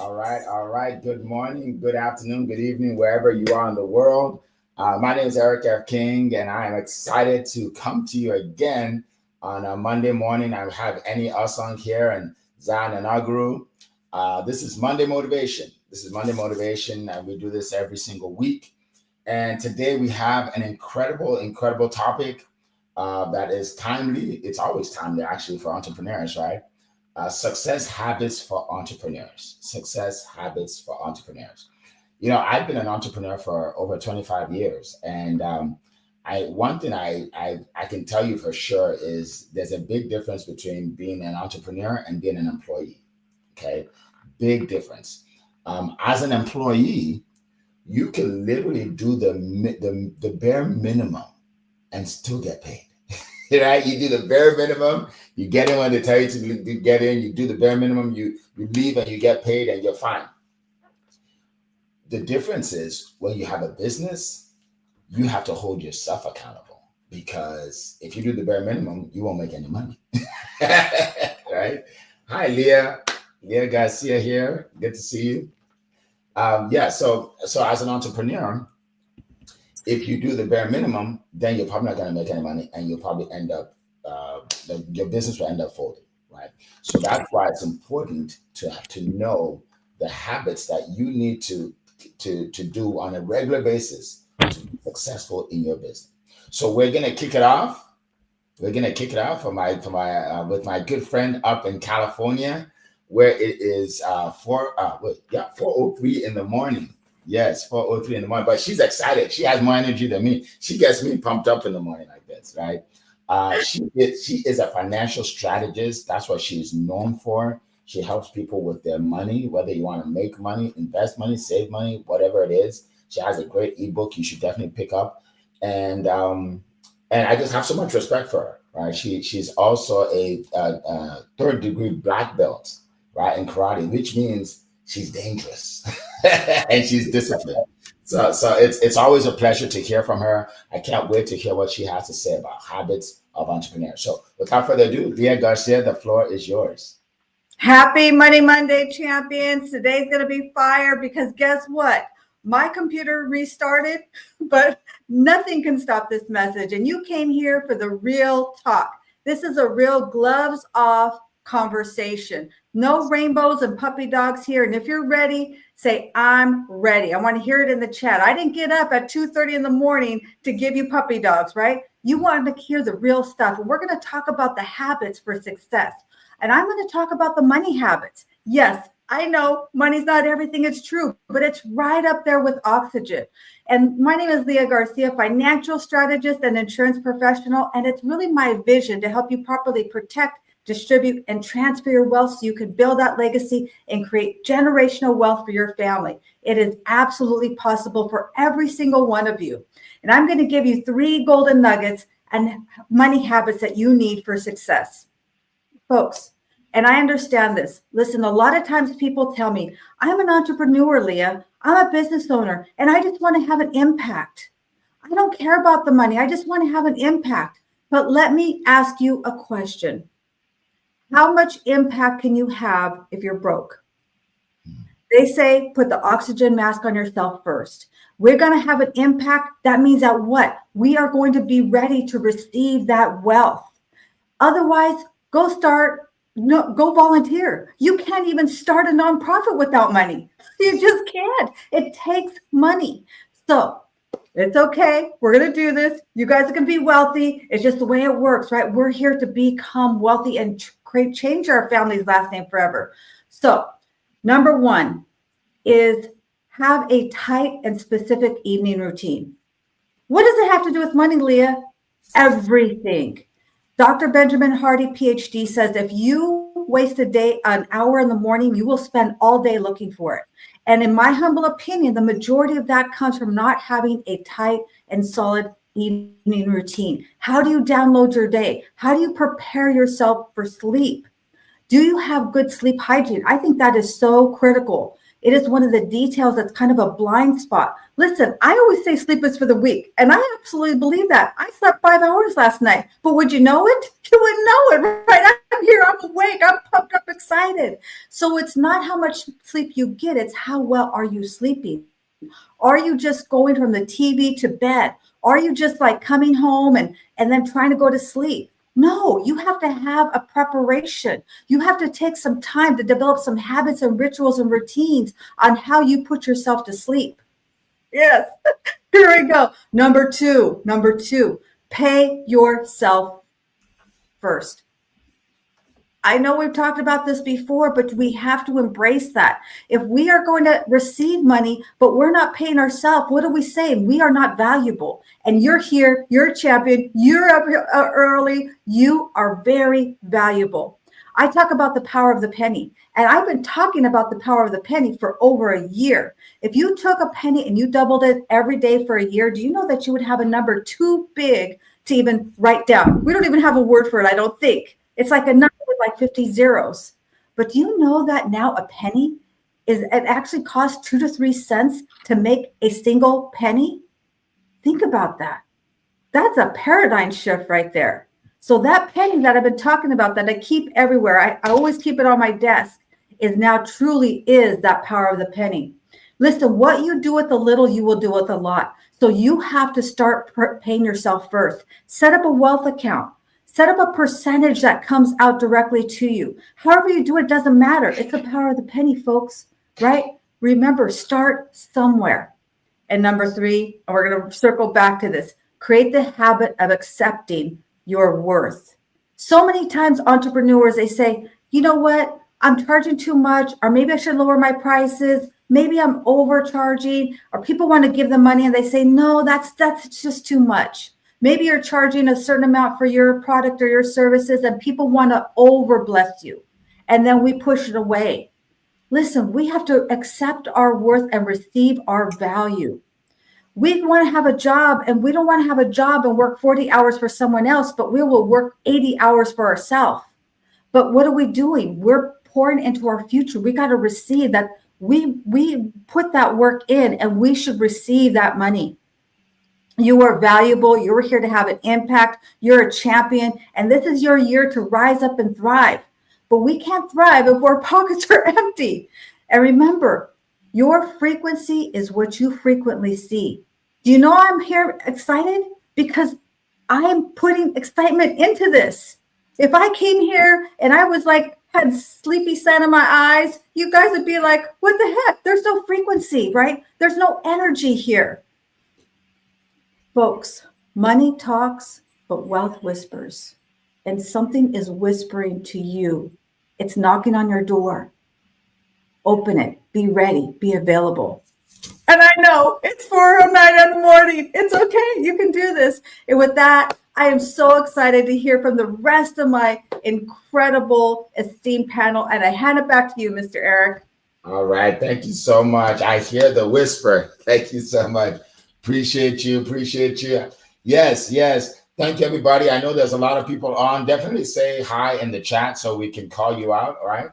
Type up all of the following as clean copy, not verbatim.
All right. Good morning, good afternoon, good evening, wherever you are in the world. My name is Eric F. King, and I am excited to come to you again on a Monday morning. I have Annie Usong here and Zan and Aguru. This is Monday Motivation. And we do this every single week. And today we have an incredible topic that is timely. It's always timely, actually, for entrepreneurs, right? Success habits for entrepreneurs. Success habits for entrepreneurs. I've been an entrepreneur for over 25 years, and I one thing I can tell you for sure is there's a big difference between being an entrepreneur and being an employee. Okay, big difference. As an employee, you can literally do the bare minimum and still get paid. Right? You do the bare minimum. You get in when they tell you to get in. You do the bare minimum. You leave and you get paid and you're fine. The difference is when you have a business, you have to hold yourself accountable, because if you do the bare minimum, you won't make any money. Right? Hi, Leah Garcia here. Good to see you. So as an entrepreneur, if you do the bare minimum, then you're probably not going to make any money, and you'll probably end up your business will end up folding, right? So that's why it's important to know the habits that you need to do on a regular basis to be successful in your business. So we're gonna kick it off. For my with my good friend up in California, where it is 4:03 in the morning. Yes, 4:03 in the morning. But she's excited. She has more energy than me. She gets me pumped up in the morning like this, right? She is a financial strategist. That's what she's known for. She helps people with their money, whether you want to make money, invest money, save money, whatever it is. She has a great ebook you should definitely pick up. And I just have so much respect for her, right? She's also a third degree black belt, right, in karate, which means she's dangerous and she's disciplined. So it's always a pleasure to hear from her. I can't wait to hear what she has to say about habits of entrepreneurs. So without further ado, Leah Garcia, the floor is yours. Happy Money Monday, champions. Today's going to be fire because guess what? My computer restarted, but nothing can stop this message. And you came here for the real talk. This is a real gloves off conversation. No rainbows and puppy dogs here. And if you're ready, say, I'm ready. I want to hear it in the chat. I didn't get up at 2:30 in the morning to give you puppy dogs, right? You wanted to hear the real stuff. And we're going to talk about the habits for success. And I'm going to talk about the money habits. Yes, I know money's not everything. It's true, but it's right up there with oxygen. And my name is Leah Garcia, financial strategist and insurance professional. And it's really my vision to help you properly protect, distribute, and transfer your wealth so you can build that legacy and create generational wealth for your family. It is absolutely possible for every single one of you. And I'm going to give you 3 golden nuggets and money habits that you need for success. Folks, and I understand this. Listen, a lot of times people tell me, I'm an entrepreneur, Leah. I'm a business owner, and I just want to have an impact. I don't care about the money. I just want to have an impact. But let me ask you a question. How much impact can you have if you're broke? They say, put the oxygen mask on yourself first. We're going to have an impact. That means that what? We are going to be ready to receive that wealth. Otherwise, go volunteer. You can't even start a nonprofit without money. You just can't. It takes money. So it's okay. We're going to do this. You guys are going to be wealthy. It's just the way it works, right? We're here to become wealthy and change our family's last name forever. So number 1 is have a tight and specific evening routine. What does it have to do with money, Leah? Everything. Dr. Benjamin Hardy, PhD, says if you waste an hour in the morning, you will spend all day looking for it. And in my humble opinion, the majority of that comes from not having a tight and solid evening routine. How do you download your day? How do you prepare yourself for sleep? Do you have good sleep hygiene? I think that is so critical. It is one of the details that's kind of a blind spot. Listen, I always say sleep is for the weak, and I absolutely believe that. I slept 5 hours last night, but would you know it? You wouldn't know it, right? I'm here, I'm awake, I'm pumped up, excited. So it's not how much sleep you get, it's how well are you sleeping? Are you just going from the TV to bed? Are you just like coming home and then trying to go to sleep? No, you have to have a preparation. You have to take some time to develop some habits and rituals and routines on how you put yourself to sleep. Yes. Here we go. Number two, pay yourself first. I know we've talked about this before, but we have to embrace that. If we are going to receive money, but we're not paying ourselves, what are we saying? We are not valuable. And you're here, you're a champion, you're up early, you are very valuable. I talk about the power of the penny, and I've been talking about the power of the penny for over a year. If you took a penny and you doubled it every day for a year, do you know that you would have a number too big to even write down? We don't even have a word for it, I don't think. It's like a number with like 50 zeros. But do you know that now a penny it actually costs 2 to 3 cents to make a single penny? Think about that. That's a paradigm shift right there. So that penny that I've been talking about that I keep everywhere, I always keep it on my desk, is now truly is that power of the penny. Listen, what you do with a little, you will do with a lot. So you have to start paying yourself first. Set up a wealth account. Set up a percentage that comes out directly to you. However you do it, doesn't matter. It's the power of the penny, folks, right? Remember, start somewhere. And number three, and we're going to circle back to this, create the habit of accepting your worth. So many times entrepreneurs, they say, you know what, I'm charging too much, or maybe I should lower my prices. Maybe I'm overcharging, or people want to give them money and they say, no, that's just too much. Maybe you're charging a certain amount for your product or your services and people want to over bless you. And then we push it away. Listen, we have to accept our worth and receive our value. We want to have a job and we don't want to have a job and work 40 hours for someone else, but we will work 80 hours for ourselves. But what are we doing? We're pouring into our future. We got to receive that. We put that work in and we should receive that money. You are valuable. You're here to have an impact. You're a champion. And this is your year to rise up and thrive. But we can't thrive if our pockets are empty. And remember, your frequency is what you frequently see. Do you know I'm here excited? Because I am putting excitement into this. If I came here and I was like, had sleepy sun in my eyes, you guys would be like, what the heck? There's no frequency, right? There's no energy here. Folks, money talks, but wealth whispers. And something is whispering to you. It's knocking on your door. Open it. Be ready. Be available. And I know it's 4:09 in the morning. It's okay. You can do this. And with that, I am so excited to hear from the rest of my incredible esteemed panel. And I hand it back to you, Mr. Eric. All right. Thank you so much. I hear the whisper. Thank you so much. Appreciate you. Appreciate you. Yes, yes. Thank you, everybody. I know there's a lot of people on. Definitely say hi in the chat so we can call you out. All right.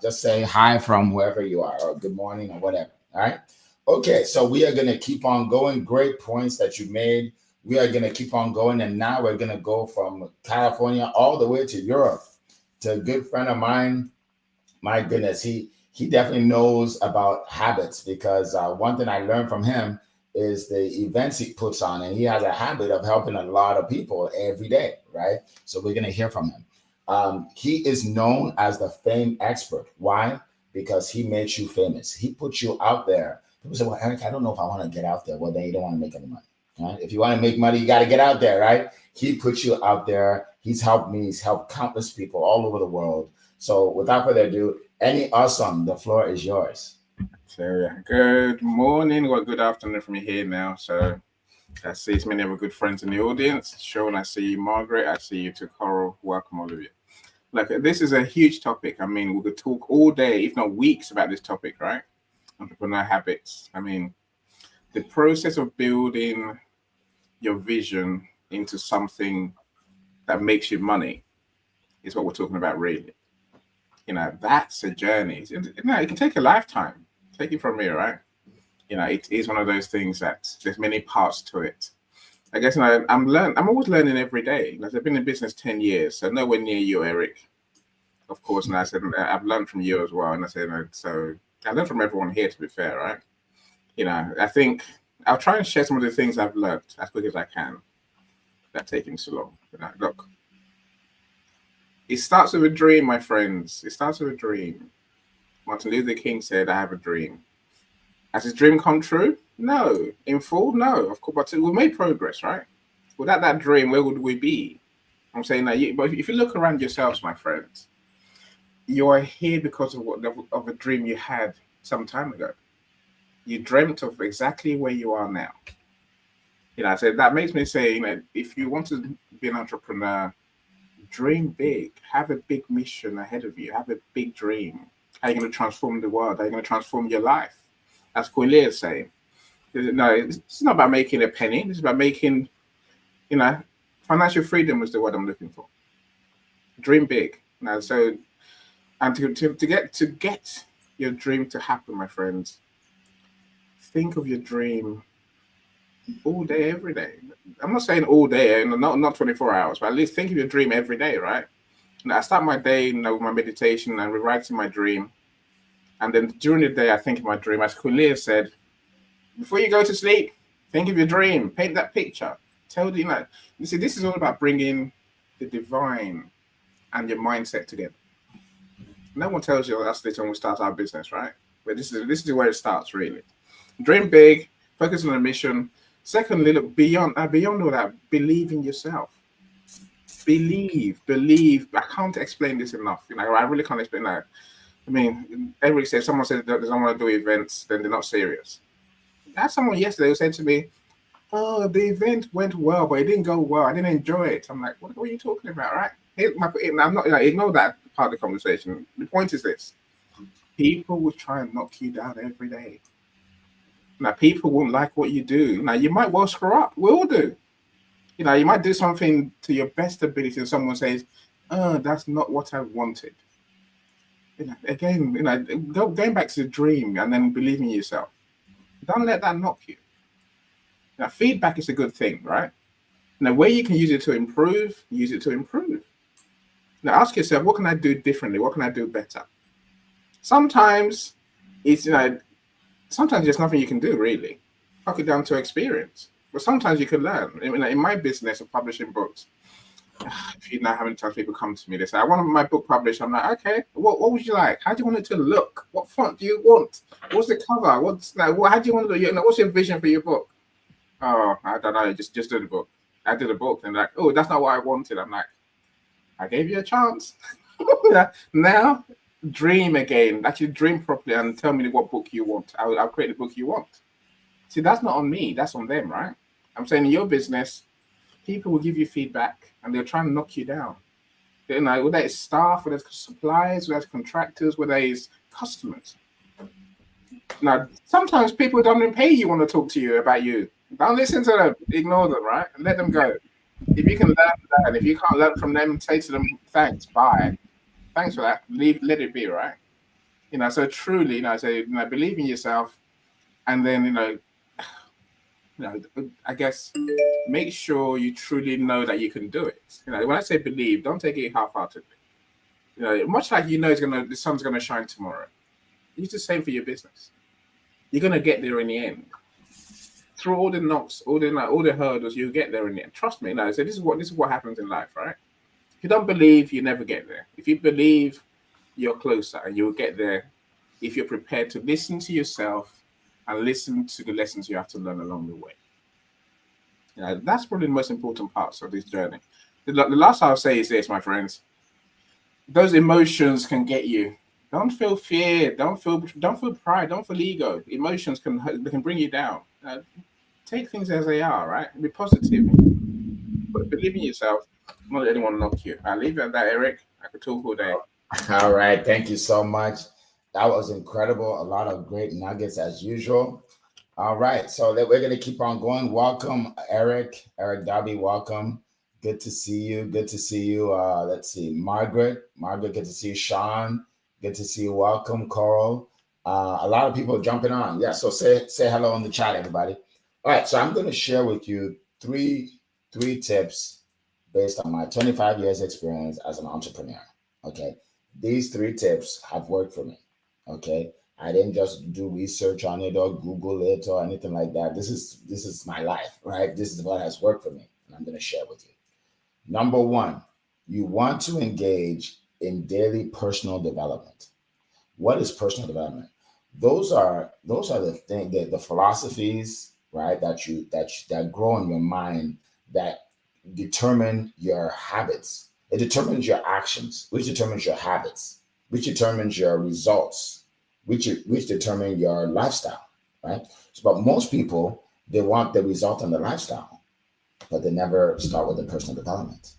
Just say hi from wherever you are, or good morning, or whatever. All right. Okay. So we are going to keep on going. Great points that you made. We are going to keep on going. And now we're going to go from California all the way to Europe to a good friend of mine. My goodness, he definitely knows about habits, because one thing I learned from him is the events he puts on, and he has a habit of helping a lot of people every day, right? So we're going to hear from him. He is known as the fame expert. Why? Because he makes you famous. He puts you out there. People say, well, Eric, I don't know if I want to get out there. Well, then you don't want to make any money. Right? If you want to make money, you got to get out there, right? He puts you out there. He's helped me. He's helped countless people all over the world. So without further ado, any awesome, the floor is yours. So good morning or good afternoon from here now. So I see many of our good friends in the audience. Sean, I see you. Margaret, I see you. To Coral, welcome all of you. Look, this is a huge topic. I mean, we could talk all day, if not weeks, about this topic, right? Entrepreneur habits. I mean, the process of building your vision into something that makes you money is what we're talking about, really. You know, that's a journey. You know, it can take a lifetime. Take it from me, right? It is one of those things that there's many parts to it. I guess I'm always learning every day. Like, I've been in business 10 years, so nowhere near you, Eric. Of course, and I said I've learned from you as well. And I said, so I learned from everyone here, to be fair, right? I think I'll try and share some of the things I've learned as quick as I can. That's taking so long. Look, it starts with a dream, my friends. It starts with a dream. Martin Luther King said, "I have a dream." Has his dream come true? No. In full? No. Of course, but we made progress, right? Without that dream, where would we be? I'm saying that, but if you look around yourselves, my friends, you are here because of a dream you had some time ago. You dreamt of exactly where you are now. So that makes me say, if you want to be an entrepreneur, dream big. Have a big mission ahead of you. Have a big dream. How are you going to transform the world? How are you going to transform your life? As Queen Leah is saying. No, it's not about making a penny. It's about making, financial freedom was the word I'm looking for. Dream big. So, and to get your dream to happen, my friends, think of your dream all day, every day. I'm not saying all day, not 24 hours, but at least think of your dream every day, right? I start my day, with my meditation and rewriting my dream. And then during the day, I think of my dream. As Queen Leah said, before you go to sleep, think of your dream, paint that picture. You see, this is all about bringing the divine and your mindset together. No one tells you that's this when we start our business, right? But this is where it starts, really. Dream big, focus on a mission. Secondly, look beyond all that, believe in yourself. Believe. I can't explain this enough. I really can't explain that. I mean, everybody says, someone says that they don't want to do events, then they're not serious. I had someone yesterday who said to me, "Oh, the event went well, but it didn't go well. I didn't enjoy it." I'm like, what are you talking about, right? I'm not, ignore that part of the conversation. The point is this: people will try and knock you down every day. People won't like what you do. You might well screw up. We all do. You might do something to your best ability, and someone says, "Oh, that's not what I wanted." Again, going back to the dream and then believing in yourself. Don't let that knock you. Feedback is a good thing, right? Where you can use it to improve, use it to improve. Ask yourself, what can I do differently? What can I do better? Sometimes it's, sometimes there's nothing you can do, really. Knock it down to experience. But sometimes you can learn. In my business of publishing books, if you know how many times people come to me, they say, "I want my book published." I'm like, "Okay, what would you like? How do you want it to look? What font do you want? What's the cover? How do you want to do? What's your vision for your book?" "Oh, I don't know. Just do the book." I did a book, and like, "Oh, that's not what I wanted." I'm like, "I gave you a chance." Now, dream again. Actually, dream properly and tell me what book you want. I'll create the book you want. See, that's not on me. That's on them, right? I'm saying in your business, people will give you feedback and they'll try and knock you down. Whether it's staff, whether it's suppliers, whether it's contractors, whether it's customers. Now, sometimes people don't even pay you want to talk to you about you. Don't listen to them. Ignore them, right? And let them go. If you can learn that, and if you can't learn from them, say to them, "Thanks, bye. Thanks for that. Let it be," right? So truly, say, believe in yourself, and then, I guess make sure you truly know that you can do it. When I say believe, don't take it half-heartedly. Much like the sun's gonna shine tomorrow. It's the same for your business. You're gonna get there in the end. Through all the knocks, all the hurdles, you'll get there in the end. Trust me. So this is what happens in life, right? If you don't believe, you never get there. If you believe, you're closer, and you'll get there if you're prepared to listen to yourself and listen to the lessons you have to learn along the way. That's probably the most important parts of this journey. The last I'll say is this, my friends. Those emotions can get you. Don't feel fear. Don't feel pride. Don't feel ego. Emotions can bring you down. Take things as they are, right? Be positive. But believe in yourself. Don't let anyone knock you. I'll leave it at that, Eric. I could talk all day. All right. Thank you so much. That was incredible. A lot of great nuggets as usual. All right. So we're going to keep on going. Welcome, Eric. Eric Darby, welcome. Good to see you. Good to see you. Let's see. Margaret, good to see you. Sean, good to see you. Welcome, Coral. A lot of people jumping on. Yeah, so say hello in the chat, everybody. All right, so I'm going to share with you three tips based on my 25 years experience as an entrepreneur. Okay, these 3 tips have worked for me. Okay, I didn't just do research on it or Google it or anything like that. This is my life, right? This is what has worked for me, and I'm going to share with you. Number one, you want to engage in daily personal development. What is personal development? Those are the thing the philosophies, right, that grow in your mind, that determine your habits. It determines your actions, which determines your habits, which determines your results, which determine your lifestyle, right? So, but most people, they want the result and the lifestyle, but they never start with the personal development,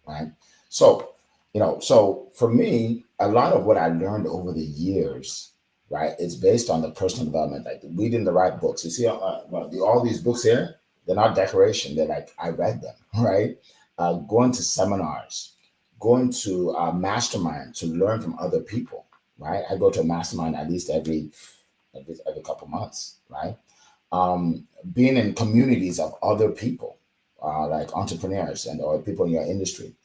right? So, so for me, a lot of what I learned over the years, right, is based on the personal development, like reading the right books. You see, all these books here, they're not decoration. They're like, I read them, right? Going to seminars, going to mastermind to learn from other people, right? I go to a mastermind at least every couple months, right? Being in communities of other people, like entrepreneurs and or people in your industry.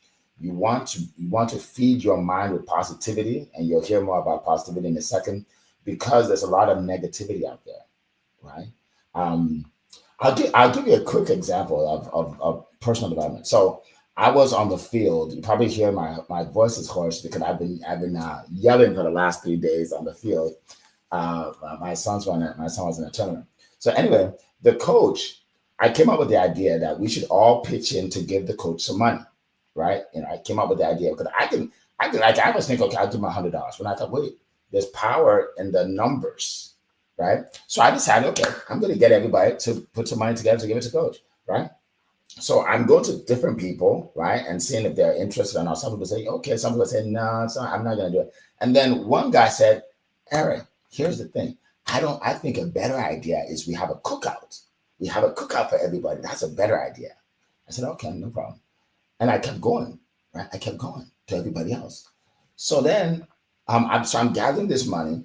You want to feed your mind with positivity, and you'll hear more about positivity in a second, because there's a lot of negativity out there, right? Um, I'll give you a quick example of personal development. So I was on the field. You probably hear my voice is hoarse because I've been yelling for the last 3 days on the field. My son was in a tournament. So anyway, the coach, I came up with the idea that we should all pitch in to give the coach some money, right? I came up with the idea because I can like I was thinking, okay, I'll give him $100. When I thought, wait, there's power in the numbers, right? So I decided, okay, I'm going to get everybody to put some money together to give it to coach, right? So I'm going to different people, right, and seeing if they're interested or not. Some people say, okay. Some people say, no, it's not, I'm not going to do it. And then one guy said, Eric, here's the thing. I think a better idea is we have a cookout. We have a cookout for everybody. That's a better idea. I said, okay, no problem. And I kept going, right? I kept going to everybody else. So then I'm gathering this money,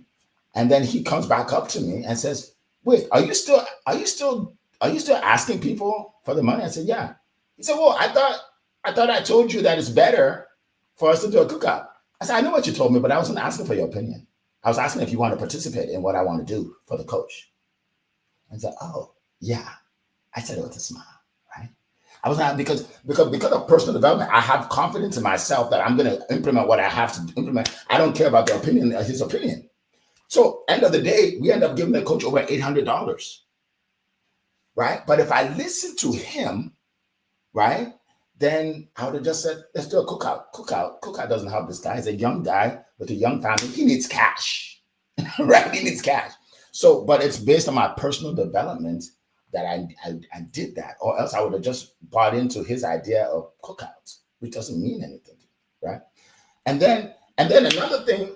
and then he comes back up to me and says, wait, are you still asking people for the money? I said, yeah. He said, well, I thought I told you that it's better for us to do a cookout. I said, I know what you told me, but I wasn't asking for your opinion. I was asking if you want to participate in what I want to do for the coach. And said, oh, yeah. I said it with a smile, right? I was not because of personal development. I have confidence in myself that I'm going to implement what I have to implement. I don't care about his opinion. So end of the day, we end up giving the coach over $800, right? But if I listen to him, right, then I would have just said, let's do a cookout. Cookout doesn't help this guy. He's a young guy with a young family. He needs cash, right? He needs cash. So, but it's based on my personal development that I did that, or else I would have just bought into his idea of cookouts, which doesn't mean anything, right? And then another thing,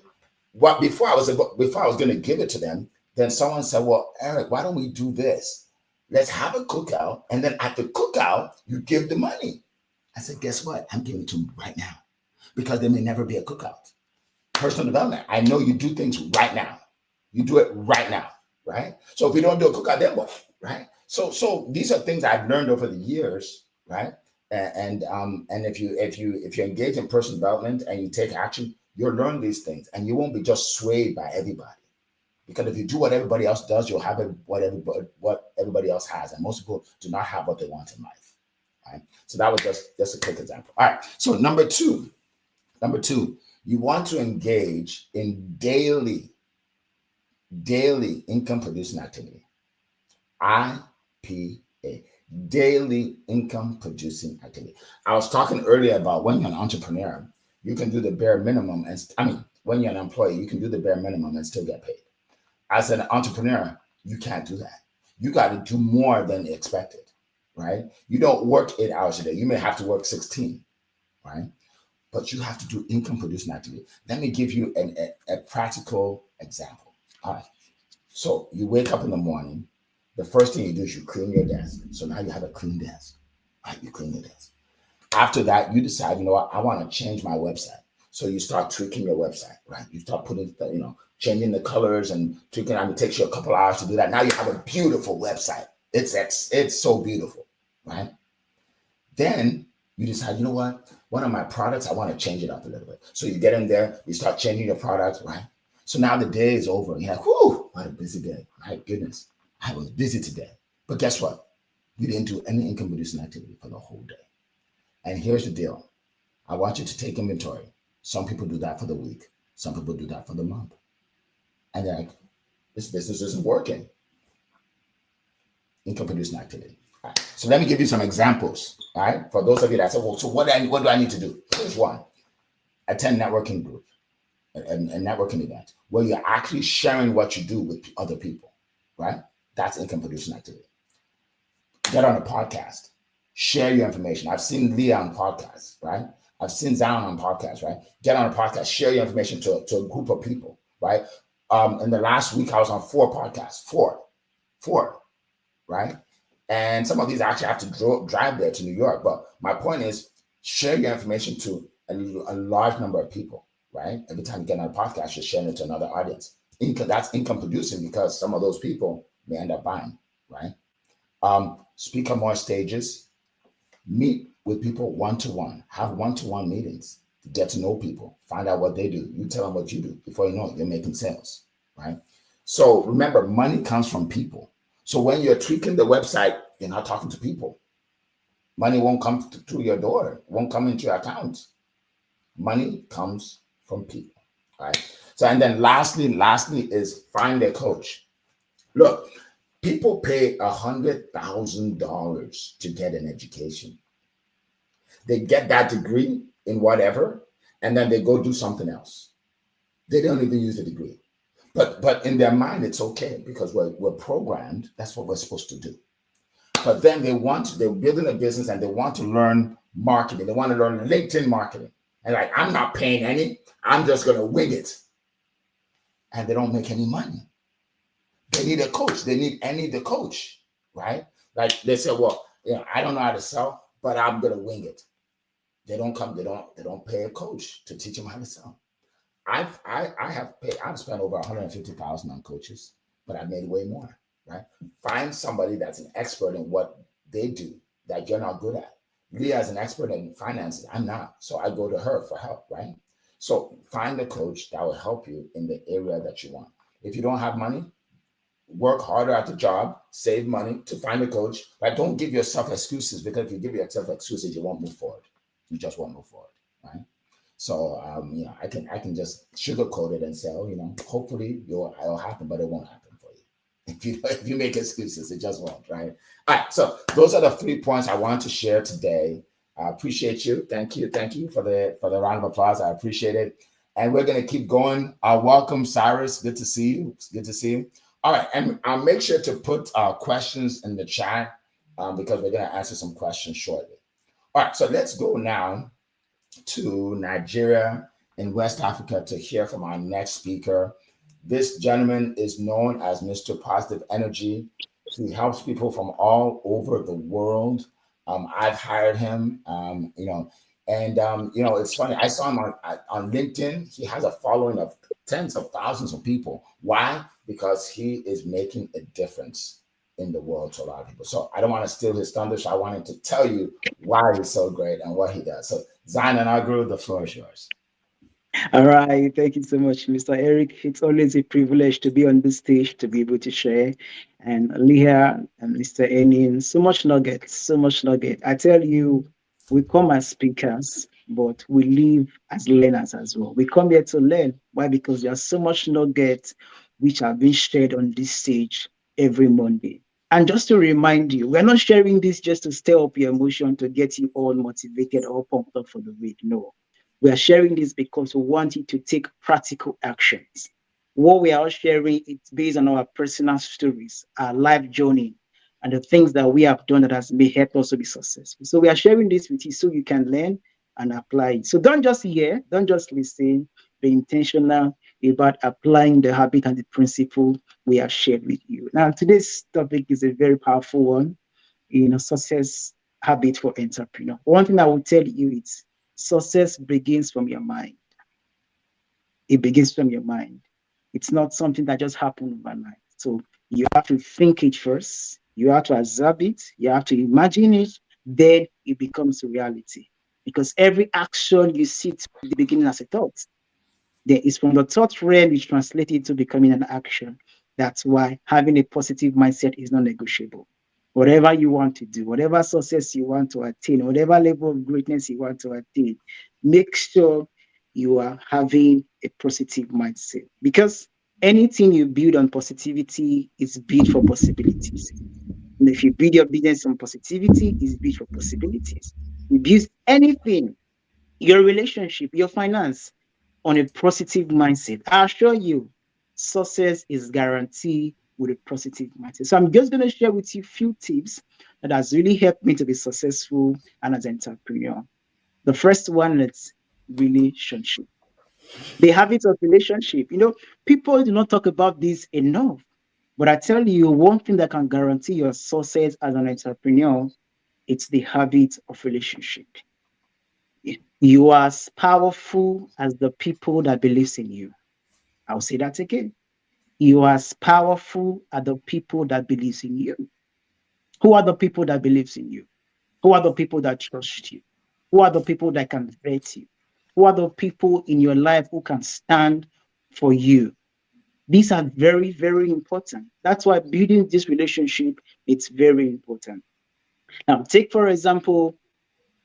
before I was going to give it to them, then someone said, well, Eric, why don't we do this? Let's have a cookout, and then at the cookout, you give the money. I said, guess what? I'm giving it to them right now, because there may never be a cookout. Personal development. I know you do things right now. You do it right now, right? So if we don't do a cookout, then what, right? So these are things I've learned over the years, right? And if you engage in personal development and you take action, you'll learn these things, and you won't be just swayed by everybody. Because if you do what everybody else does, you'll have what everybody else has, and most people do not have what they want in life. Right? So that was just a quick example. All right. So number two, you want to engage in daily income producing activity. IPA, daily income producing activity. I was talking earlier about when you're an entrepreneur, you can do the bare minimum, and when you're an employee, you can do the bare minimum and still get paid. As an entrepreneur, you can't do that. You got to do more than expected, right? You don't work 8 hours a day. You may have to work 16, right? But you have to do income producing activity. Let me give you a practical example. All right. So you wake up in the morning. The first thing you do is you clean your desk. So now you have a clean desk, right? You clean your desk. After that, you decide, you know what? I want to change my website. So you start tweaking your website, right? You start putting, changing the colors and tweaking. It takes you a couple hours to do that. Now you have a beautiful website. It's so beautiful, right? Then you decide, you know what? One of my products, I want to change it up a little bit. So you get in there, you start changing your product, right? So now the day is over. You're like, whoo, what a busy day. My goodness, I was busy today. But guess what? You didn't do any income producing activity for the whole day. And here's the deal. I want you to take inventory. Some people do that for the week. Some people do that for the month. And they're like, this business isn't working. Income producing activity. All right. So let me give you some examples. All right. For those of you that say, well, so what do I need to do? Here's one. Attend networking group, a networking event where you're actually sharing what you do with other people. Right? That's income producing activity. Get on a podcast. Share your information. I've seen Leah on podcasts, right? I've seen Zion on podcasts, right? Get on a podcast. Share your information to a group of people, right? In the last week, I was on 4 podcasts. Four, right? And some of these I actually have to drive there to New York. But my point is, share your information to a large number of people, right? Every time you get on a podcast, you're sharing it to another audience. That's income producing because some of those people may end up buying, right? Speak on more stages. Meet with people one-to-one. Have one-to-one meetings to get to know people. Find out what they do. You tell them what you do. Before you know it, you're making sales, right? So remember, money comes from people. So when you're tweaking the website, you're not talking to people. Money won't come through your door. It won't come into your account. Money comes from people, right? So, and then lastly is find a coach. Look, people pay $100,000 to get an education. They get that degree in whatever, and then they go do something else. They don't even use the degree. But in their mind, it's okay because we're programmed. That's what we're supposed to do. But then they're building a business and they want to learn marketing. They want to learn LinkedIn marketing. And like, I'm not paying any. I'm just going to wing it. And they don't make any money. They need a coach. They need the coach, right? Like they say, well, I don't know how to sell, but I'm going to wing it. They don't pay a coach to teach them how to sell. I've spent over $150,000 on coaches, but I've made way more, right? Find somebody that's an expert in what they do that you're not good at. Leah is an expert in finances. I'm not. So I go to her for help, right? So find a coach that will help you in the area that you want. If you don't have money, work harder at the job, save money to find a coach, but don't give yourself excuses, because if you give yourself excuses, you won't move forward. You just won't move forward, right? So, I can just sugarcoat it and say, hopefully it'll happen, but it won't happen for you. If you make excuses, it just won't, right? All right. So those are the 3 points I want to share today. I appreciate you. Thank you for the round of applause. I appreciate it. And we're going to keep going. Welcome, Cyrus. Good to see you. Good to see you. All right. And I'll make sure to put questions in the chat because we're going to answer some questions shortly. All right. So let's go now to Nigeria and West Africa to hear from our next speaker. This gentleman is known as Mr. Positive Energy. He helps people from all over the world. I've hired him, it's funny. I saw him on LinkedIn. He has a following of tens of thousands of people. Why? Because he is making a difference in the world to a lot of people. So I don't want to steal his thunder. So I wanted to tell you why he's so great and what he does. So Zion and Agro, the floor is yours. All right. Thank you so much, Mr. Eric. It's always a privilege to be on this stage, to be able to share. And Leah and Mr. Enin, so much nugget. I tell you, we come as speakers, but we live as learners as well. We come here to learn. Why? Because there's so much nugget which are being shared on this stage every Monday. And just to remind you, we're not sharing this just to stir up your emotion, to get you all motivated or pumped up for the week. No. We are sharing this because we want you to take practical actions. What we are sharing, it's based on our personal stories, our life journey, and the things that we have done that has may help us to be successful. So we are sharing this with you so you can learn and apply it. So don't just hear, don't just listen. Be intentional about applying the habit and the principle we have shared with you. Now, today's topic is a very powerful one, success habit for entrepreneur. One thing I will tell you is success begins from your mind. It begins from your mind. It's not something that just happened overnight. So you have to think it first. You have to observe it. You have to imagine it. Then it becomes a reality. Because every action you see to the beginning as a thought, there is from the thought realm, you translate it to becoming an action. That's why having a positive mindset is non negotiable. Whatever you want to do, whatever success you want to attain, whatever level of greatness you want to attain, make sure you are having a positive mindset. Because anything you build on positivity is built for possibilities. And if you build your business on positivity, it's built for possibilities. You build anything, your relationship, your finance, on a positive mindset. I assure you, success is guaranteed with a positive mindset. So I'm just going to share with you a few tips that has really helped me to be successful and as an entrepreneur. The first one is relationship. The habit of relationship. People do not talk about this enough. But I tell you, one thing that can guarantee your success as an entrepreneur, it's the habit of relationship. You are as powerful as the people that believes in you. I'll say that again. You are as powerful as the people that believes in you. Who are the people that believes in you? Who are the people that trust you? Who are the people that can vet you? Who are the people in your life who can stand for you? These are very, very important. That's why building this relationship, it's very important. Now, take for example,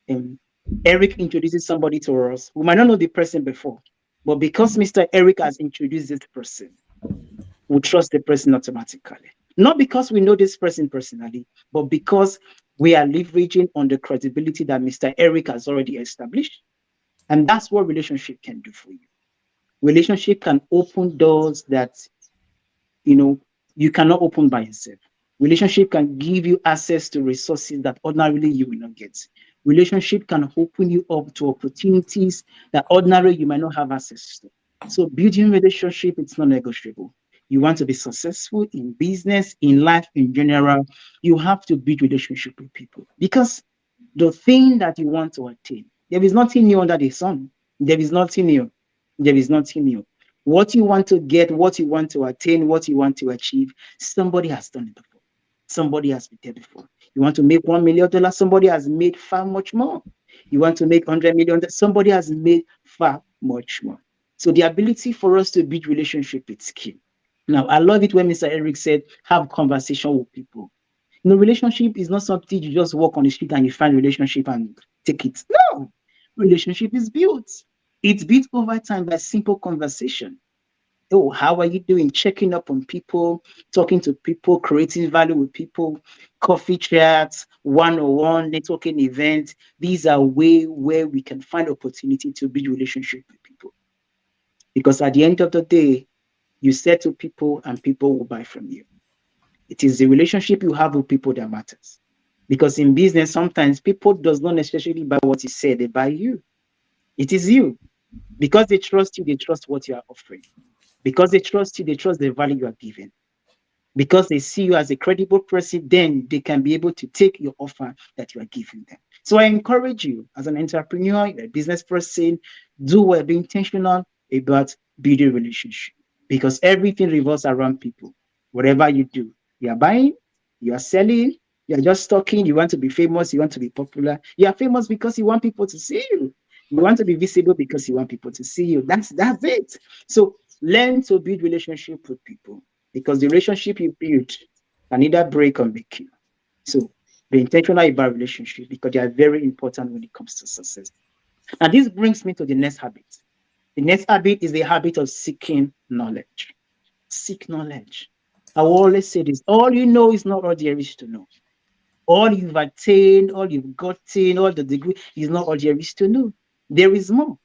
um, Eric introduces somebody to us. We might not know the person before, but because Mr. Eric has introduced this person, we trust the person automatically. Not because we know this person personally, but because we are leveraging on the credibility that Mr. Eric has already established. And that's what relationship can do for you. Relationship can open doors that you cannot open by yourself. Relationship can give you access to resources that ordinarily you will not get. Relationship can open you up to opportunities that ordinarily you might not have access to. So building relationship, it's not negotiable. You want to be successful in business, in life in general, you have to build relationship with people. Because the thing that you want to attain, there is nothing new under the sun. There is nothing new. There is nothing new. What you want to get, what you want to attain, what you want to achieve, somebody has done it before. Somebody has been there before. You want to make $1 million, somebody has made far much more. You want to make 100 million, somebody has made far much more. So the ability for us to build relationship is key. Now, I love it when Mr. Eric said, have conversation with people. Relationship is not something you just walk on the street and you find relationship and take it. No, relationship is built. It's built over time by simple conversation. Oh, how are you doing? Checking up on people, talking to people, creating value with people, coffee chats, one-on-one networking events. These are ways where we can find opportunity to build relationship with people. Because at the end of the day, you settle people and people will buy from you. It is the relationship you have with people that matters. Because in business, sometimes people does not necessarily buy what you say, they buy you. It is you. Because they trust you, they trust what you are offering. Because they trust you, they trust the value you are giving. Because they see you as a credible person, then they can be able to take your offer that you are giving them. So I encourage you as an entrepreneur, a business person, do well, be intentional about building relationship. Because everything revolves around people. Whatever you do, you are buying, you are selling, you are just talking, you want to be famous, you want to be popular. You are famous because you want people to see you. You want to be visible because you want people to see you. That's it. So learn to build relationship with people because the relationship you build can either break or make you. So be intentional about relationship because they are very important when it comes to success. And this brings me to the next habit. The next habit is the habit of seeking knowledge. Seek knowledge. I will always say this: all you know is not all there is to know. All you've attained, all you've gotten, all the degree is not all there is to know. There is more.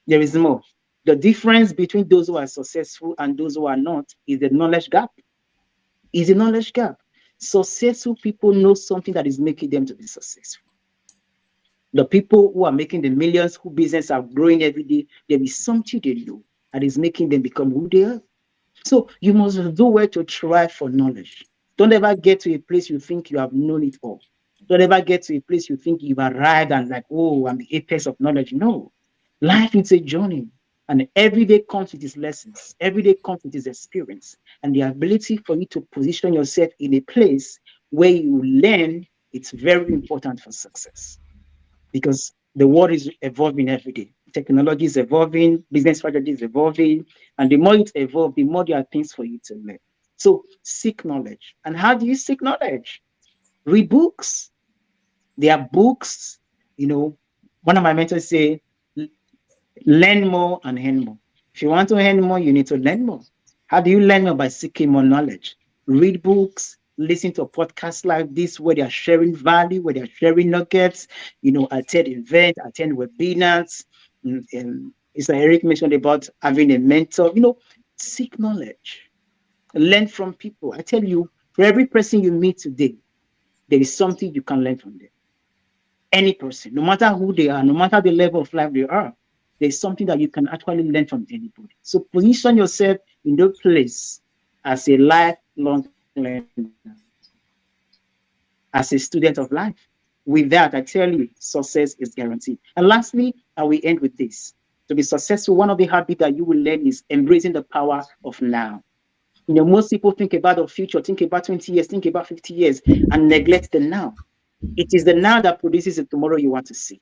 There is more. The difference between those who are successful and those who are not is the knowledge gap. Is the knowledge gap. Successful people know something that is making them to be successful. The people who are making the millions, who business are growing every day, there is something they know that is making them become who they are. So you must do well to try for knowledge. Don't ever get to a place you think you have known it all. Don't ever get to a place you think you've arrived and like, oh, I'm the apex of knowledge. No. Life is a journey. And every day comes with its lessons. Every day comes with its experience. And the ability for you to position yourself in a place where you learn, it's very important for success. Because the world is evolving every day. Technology is evolving, business strategy is evolving, and the more it evolves, the more there are things for you to learn. So seek knowledge. And how do you seek knowledge? Read books. There are books, one of my mentors say, learn more and earn more. If you want to earn more, you need to learn more. How do you learn more? By seeking more knowledge. Read books, listen to podcasts like this where they are sharing value, where they are sharing nuggets. Attend events, attend webinars. And Mr. Eric mentioned about having a mentor. Seek knowledge, learn from people. I tell you, for every person you meet today, there is something you can learn from them. Any person, no matter who they are, no matter the level of life they are, there's something that you can actually learn from anybody. So position yourself in that place as a lifelong learner, as a student of life. With that, I tell you, success is guaranteed. And lastly, I will end with this. To be successful, one of the habits that you will learn is embracing the power of now. Most people think about the future, think about 20 years, think about 50 years, and neglect the now. It is the now that produces the tomorrow you want to see.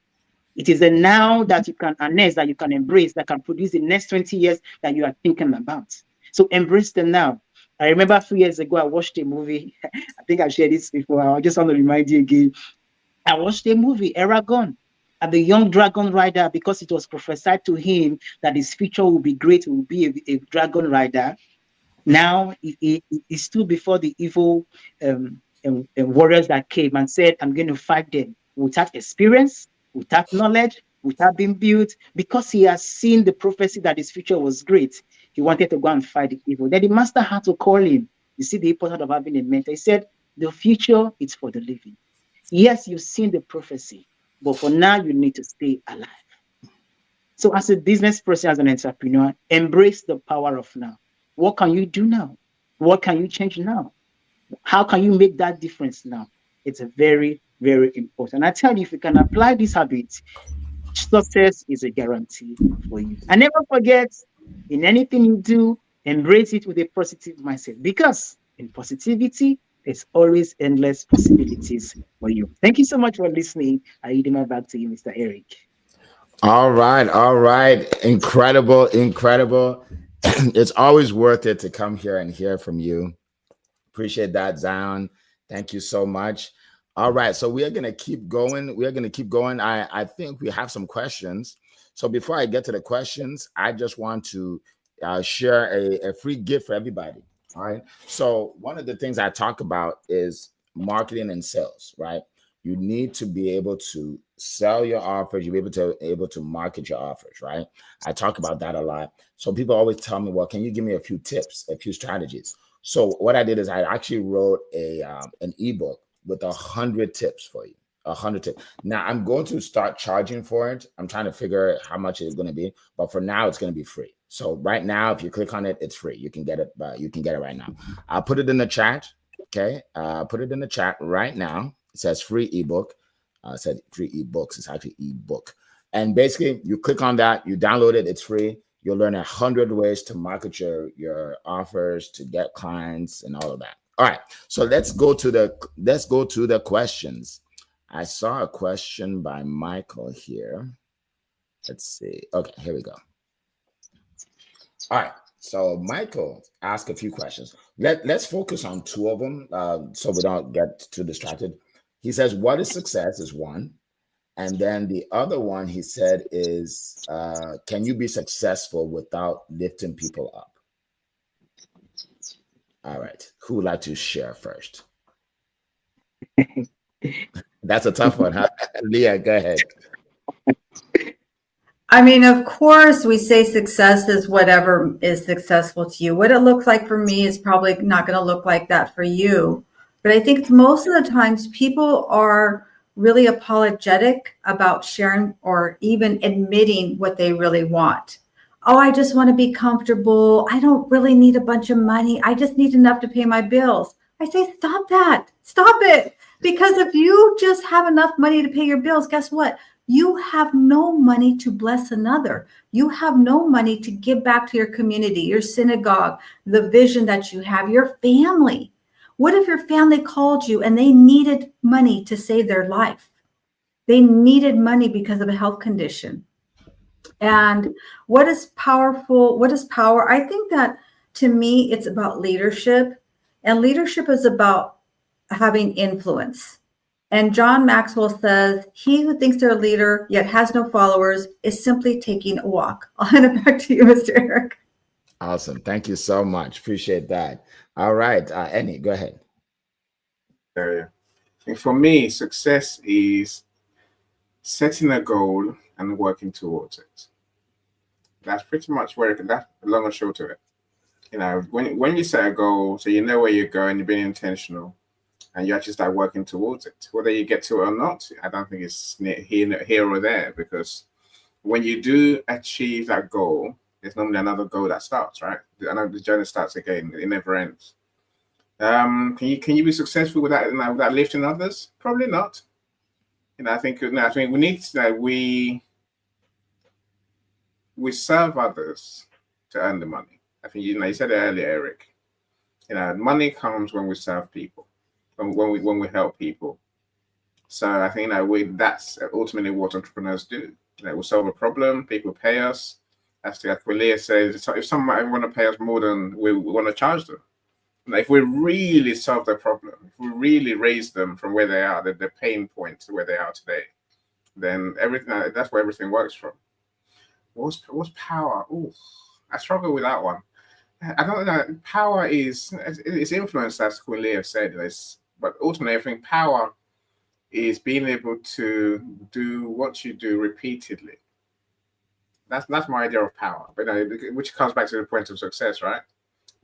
It is the now that you can harness, that you can embrace, that can produce the next 20 years that you are thinking about. So embrace the now. I remember a few years ago, I watched a movie. I think I've shared this before. I just want to remind you again. I watched a movie, Aragon, and the young dragon rider, because it was prophesied to him that his future will be great, will be a dragon rider. Now he stood before the evil warriors that came and said, I'm going to fight them without experience, without knowledge, without being built, because he has seen the prophecy that his future was great. He wanted to go and fight the evil. Then the master had to call him. You see the importance of having a mentor. He said, the future is for the living. Yes, you've seen the prophecy, but for now, you need to stay alive. So as a business person, as an entrepreneur, embrace the power of now. What can you do now? What can you change now? How can you make that difference now? It's a very, very important. I tell you, if you can apply these habits, success is a guarantee for you. And never forget, in anything you do, embrace it with a positive mindset, because in positivity, there's always endless possibilities for you. Thank you so much for listening. I yield my back to you, Mr. Eric. All right, all right. Incredible, incredible. It's always worth it to come here and hear from you. Appreciate that, Zion. Thank you so much. All right, so we are going to keep going. We are going to keep going. I think we have some questions. So before I get to the questions, I just want to share a free gift for everybody. All right. So one of the things I talk about is marketing and sales, right? You need to be able to sell your offers. You'll be able to market your offers, right? I talk about that a lot. So people always tell me, well, can you give me a few tips, a few strategies? So what I did is I actually wrote an ebook with 100 tips for you. 100 tips. Now I'm going to start charging for it. I'm trying to figure out how much it's going to be, but for now it's going to be free. So right now, if you click on it, it's free. You can get it. You can get it right now. I'll put it in the chat. Okay, put it in the chat right now. It says free ebook. It said free ebooks. It's actually ebook. And basically, you click on that. You download it. It's free. You'll learn 100 ways to market your offers, to get clients, and all of that. All right. So let's go to the questions. I saw a question by Michael here. Let's see. Okay, here we go. All right. So Michael asked a few questions. Let's focus on two of them so we don't get too distracted. He says, what is success is one. And then the other one he said is, can you be successful without lifting people up? All right. Who would like to share first? That's a tough one, huh? Leah, go ahead. I mean, of course, we say success is whatever is successful to you. What it looks like for me is probably not going to look like that for you. But I think most of the times people are really apologetic about sharing or even admitting what they really want. Oh, I just want to be comfortable. I don't really need a bunch of money. I just need enough to pay my bills. I say, stop that. Stop it. Because if you just have enough money to pay your bills, guess what? you have no money to bless another. You have no money to give back to your community, your synagogue, the vision that you have, your family. What if your family called you and they needed money to save their life? They needed money because of a health condition. And what is powerful? What is power? I think that to me, it's about leadership, and leadership is about having influence. And John Maxwell says, he who thinks they're a leader yet has no followers is simply taking a walk. I'll hand it back to you, Mr. Eric. Awesome. Thank you so much. Appreciate that. All right. Annie, go ahead. area. I think for me, success is setting a goal and working towards it. That's pretty much where that's the long and short of it. When you set a goal, so you know where you're going, you're being intentional, and you actually start working towards it. Whether you get to it or not, I don't think it's here or there, because when you do achieve that goal, there's normally another goal that starts, right? I know the journey starts again; it never ends. Can you be successful without lifting others? Probably not. I think we need to we serve others to earn the money. I think you said it earlier, Eric. Money comes when we serve people, when we help people. So I think that's ultimately what entrepreneurs do. We solve a problem, people pay us. As the Aquilia says, if someone want to pay us more than we want to charge them. If we really solve their problem, if we really raise them from where they are, the pain point to where they are today, then everything that's where everything works from. What's power? Oh, I struggle with that one. I don't know. Power is it's influence, as Queen Leah said. But ultimately, I think power is being able to do what you do repeatedly. That's my idea of power. But which comes back to the point of success, right?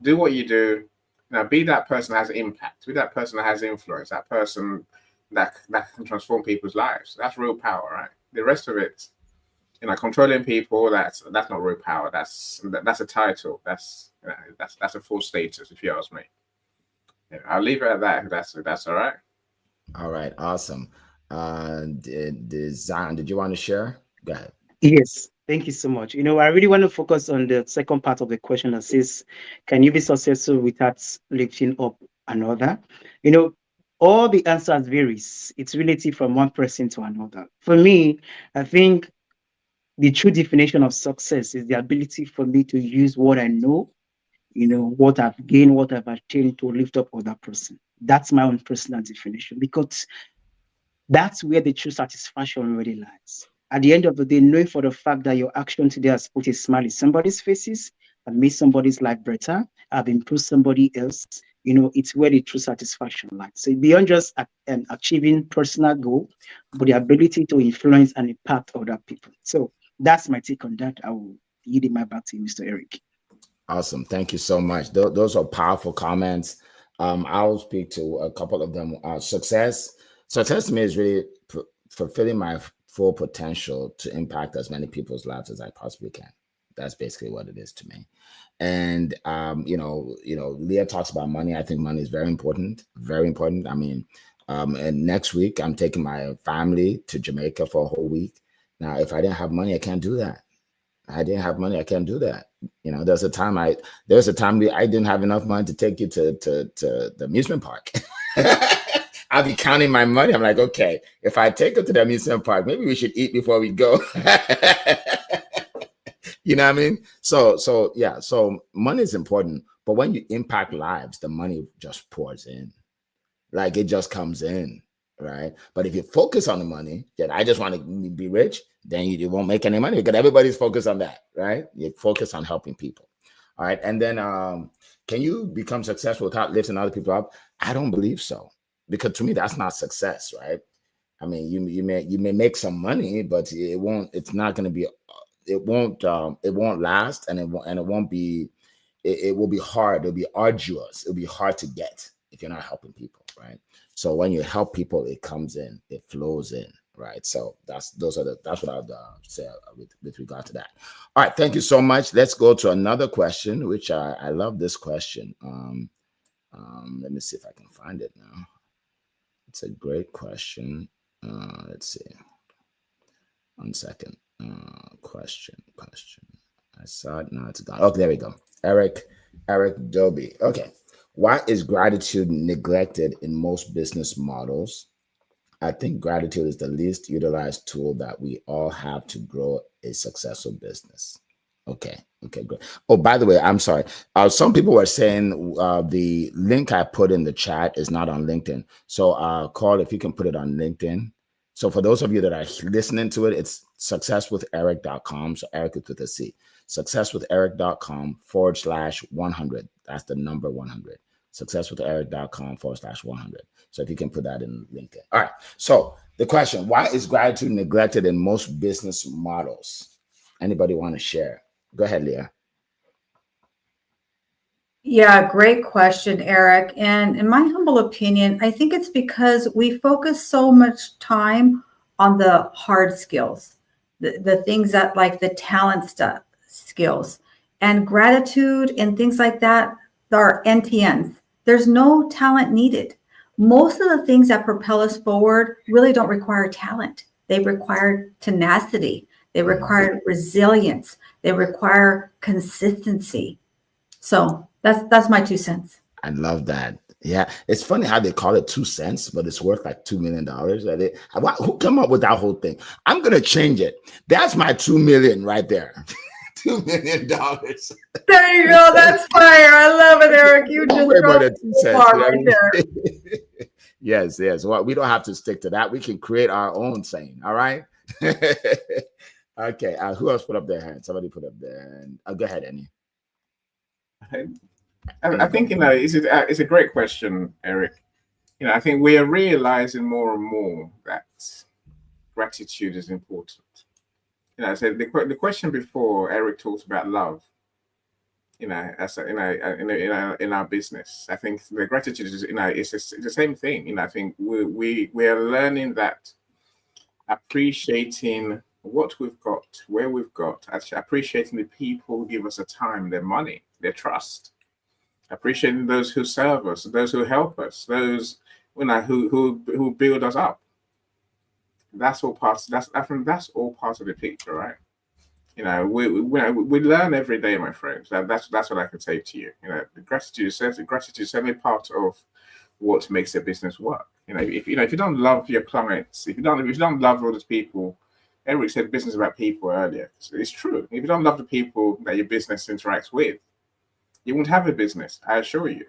Do what you do. Now, be that person that has impact. Be that person that has influence. That person that can transform people's lives. That's real power, right? The rest of it, controlling people. That's not real power. That's a title. That's a full status, if you ask me. I'll leave it at that. That's all right. All right. Awesome. Zion, did you want to share? Go ahead. Yes, thank you so much. I really want to focus on the second part of the question that says, can you be successful without lifting up another? All the answers varies. It's relative from one person to another. For me, I think the true definition of success is the ability for me to use what I know, what I've gained, what I've attained to lift up other person. That's my own personal definition, because that's where the true satisfaction really lies. At the end of the day, knowing for the fact that your action today has put a smile in somebody's faces and made somebody's life better, have improved somebody else, it's where the true satisfaction lies. So beyond just achieving personal goal, but the ability to influence and impact other people. So that's my take on that. I will yield my back to you, Mr. Eric. Awesome. Thank you so much. Those are powerful comments. I'll speak to a couple of them. Success to me is really fulfilling my full potential to impact as many people's lives as I possibly can. That's basically what it is to me. And Leah talks about money. I think money is very important. Very important. I mean, and next week I'm taking my family to Jamaica for a whole week. Now, if I didn't have money, I can't do that. I didn't have money. I can't do that. There's a time I didn't have enough money to take you to the amusement park. I'll be counting my money. I'm like, okay, if I take her to the amusement park, maybe we should eat before we go. You know what I mean? So yeah. So money is important, but when you impact lives, the money just pours in. Like it just comes in, right? But if you focus on the money, that I just want to be rich, then you won't make any money because everybody's focused on that, right? You focus on helping people. All right. And then can you become successful without lifting other people up? I don't believe so. Because to me, that's not success, right? I mean, you may make some money, but it's not going to be, it won't last, and it won't be, it will be hard. It'll be arduous. It'll be hard to get if you're not helping people, right? So when you help people, it comes in, it flows in, right? So that's what I would say with regard to that. All right, thank you so much. Let's go to another question, which I love this question. Let me see if I can find it now. It's a great question. Let's see. 1 second. Question. I saw it. Now it's gone. Okay, there we go. Eric Doby. Okay. Why is gratitude neglected in most business models? I think gratitude is the least utilized tool that we all have to grow a successful business. Okay. Okay, good. Oh, by the way, I'm sorry. Some people were saying the link I put in the chat is not on LinkedIn. So, Carl, if you can put it on LinkedIn. So, for those of you that are listening to it, it's successwitheric.com. So, Eric is with a C. Successwitheric.com/100. That's the number 100. Successwitheric.com/100. So, if you can put that in LinkedIn. All right. So, the question, why is gratitude neglected in most business models? Anybody want to share? Go ahead, Leah. Yeah, great question, Eric. And in my humble opinion, I think it's because we focus so much time on the hard skills, the things that like the talent stuff, skills, and gratitude and things like that are NTNs. There's no talent needed. Most of the things that propel us forward really don't require talent. They require tenacity. They require resilience. They require consistency. So that's my 2 cents. I love that. Yeah, it's funny how they call it 2 cents, but it's worth like $2 million. Who came up with that whole thing? I'm gonna change it. That's my 2 million right there. $2 million. There you go. That's fire. I love it, Eric. You just dropped the bar right there. Yes. Well, we don't have to stick to that. We can create our own saying. All right. Okay. Who else put up their hand? Somebody put up their hand. Go ahead, Annie. I think it's a great question, Eric. I think we are realizing more and more that gratitude is important. I said the question before, Eric talked about love. In our business, I think the gratitude is it's the same thing. I think we are learning that appreciating what we've got, where we've got, actually appreciating the people who give us their time, their money, their trust. Appreciating those who serve us, those who help us, those who build us up. That's all parts. I think that's all part of the picture, right? We learn every day, my friends. That's what I can say to you. The gratitude is certainly part of what makes a business work. If you don't love your clients, if you don't love all those people, Eric said business about people earlier. It's true. If you don't love the people that your business interacts with, you won't have a business. I assure you.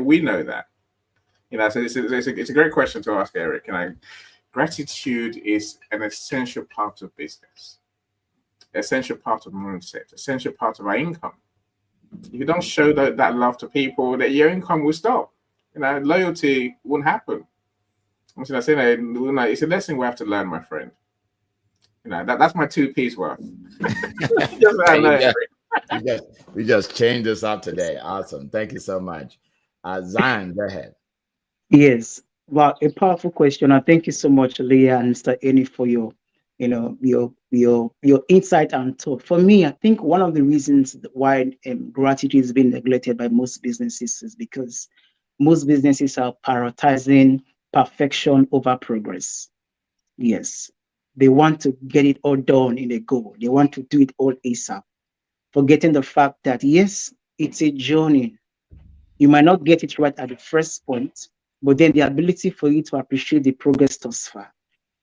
We know that. So it's a great question to ask, Eric. Gratitude is an essential part of business, essential part of mindset, essential part of our income. If you don't show that love to people, that your income will stop. Loyalty won't happen. It's a lesson we have to learn, my friend. That's my 2 piece worth. We just changed this up today. Awesome. Thank you so much. Zion, go ahead. Yes. Well, a powerful question. And thank you so much, Leah and Mr. Eni, for your insight and thought. For me, I think one of the reasons why gratitude is being neglected by most businesses is because most businesses are prioritizing perfection over progress. Yes. They want to get it all done in a go. They want to do it all ASAP, forgetting the fact that, yes, it's a journey. You might not get it right at the first point, but then the ability for you to appreciate the progress thus far,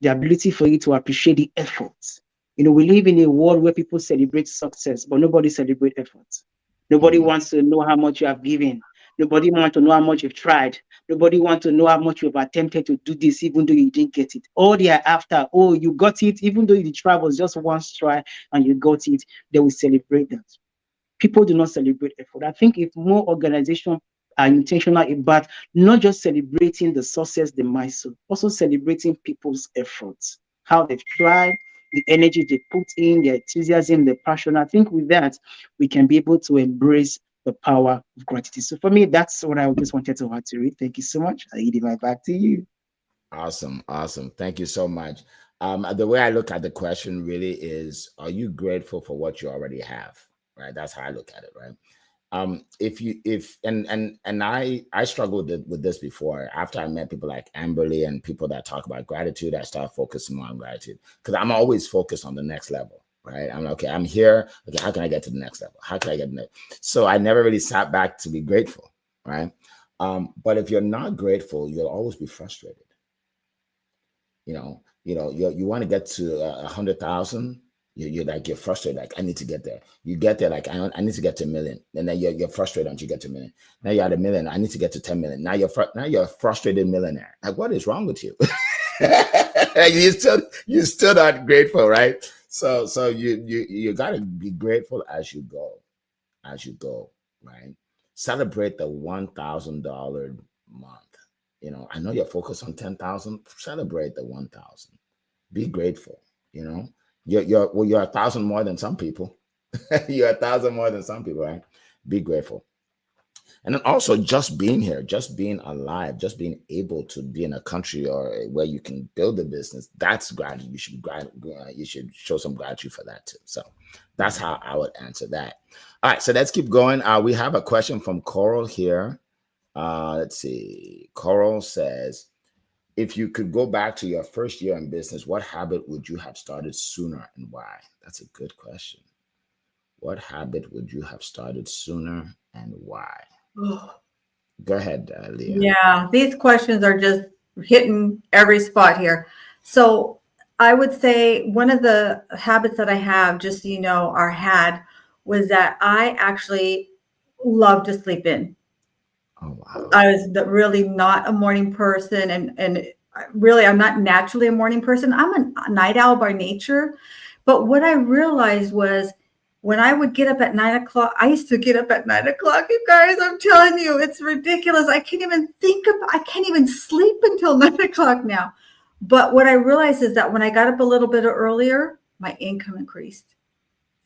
the ability for you to appreciate the efforts. We live in a world where people celebrate success, but nobody celebrates efforts. Nobody wants to know how much you have given. Nobody wants to know how much you've tried. Nobody wants to know how much you've attempted to do this, even though you didn't get it. All they are after, oh, you got it, even though the try was just one try and you got it, they will celebrate that. People do not celebrate effort. I think if more organizations are intentional about not just celebrating the success they might see, also celebrating people's efforts, how they've tried, the energy they put in, their enthusiasm, their passion. I think with that, we can be able to embrace the power of gratitude. So for me, that's what I just wanted to add to read. Thank you so much. I give it back to you. Awesome. Thank you so much. The way I look at the question really is, are you grateful for what you already have? Right? That's how I look at it, right? I struggled with this before. After I met people like Amberly and people that talk about gratitude, I started focusing more on gratitude because I'm always focused on the next level, right? I'm like, okay, I'm here. Okay, how can I get to the next level? How can I get to the next? So I never really sat back to be grateful, right? But if you're not grateful, you'll always be frustrated. You want to get to 100,000. You're like, you're frustrated, like, I need to get there. You get there, like, I need to get to 1 million, and then you're frustrated until you get to 1 million. Now you're at 1 million, I need to get to 10 million. Now you're a frustrated millionaire. Like, what is wrong with you? You're still not grateful, right? So you got to be grateful as you go, right? Celebrate the $1,000 month. I know you're focused on 10,000. Celebrate the 1,000. Be grateful. You're 1,000 more than some people. You're 1,000 more than some people, right? Be grateful. And then also just being here, just being alive, just being able to be in a country or where you can build a business, that's gratitude. You should show some gratitude for that too. So that's how I would answer that. All right, so let's keep going. We have a question from Coral here. Let's see. Coral says, if you could go back to your first year in business, what habit would you have started sooner and why? That's a good question. What habit would you have started sooner and why? Go ahead, Leah. Yeah, these questions are just hitting every spot here. So I would say one of the habits that I have, just so you know, or had, was that I actually love to sleep in. Oh, wow. I was really not a morning person, and really, I'm not naturally a morning person. I'm a night owl by nature. But what I realized was when I would get up at 9 o'clock, I used to get up at 9 o'clock. You guys, I'm telling you, it's ridiculous. I can't even sleep until 9 o'clock now. But what I realized is that when I got up a little bit earlier, my income increased.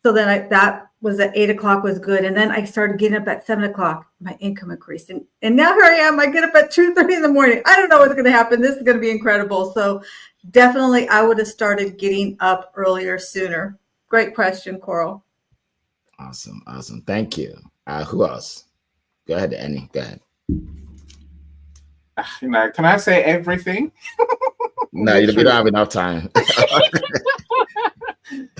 So then that was at 8 o'clock was good. And then I started getting up at 7 o'clock, my income increased. And now here I am, I get up at 2:30 in the morning. I don't know what's going to happen. This is going to be incredible. So definitely I would have started getting up earlier sooner. Great question, Coral. Awesome. Thank you. Who else? Go ahead, Annie. Go ahead. Can I say everything? No, you don't have enough time.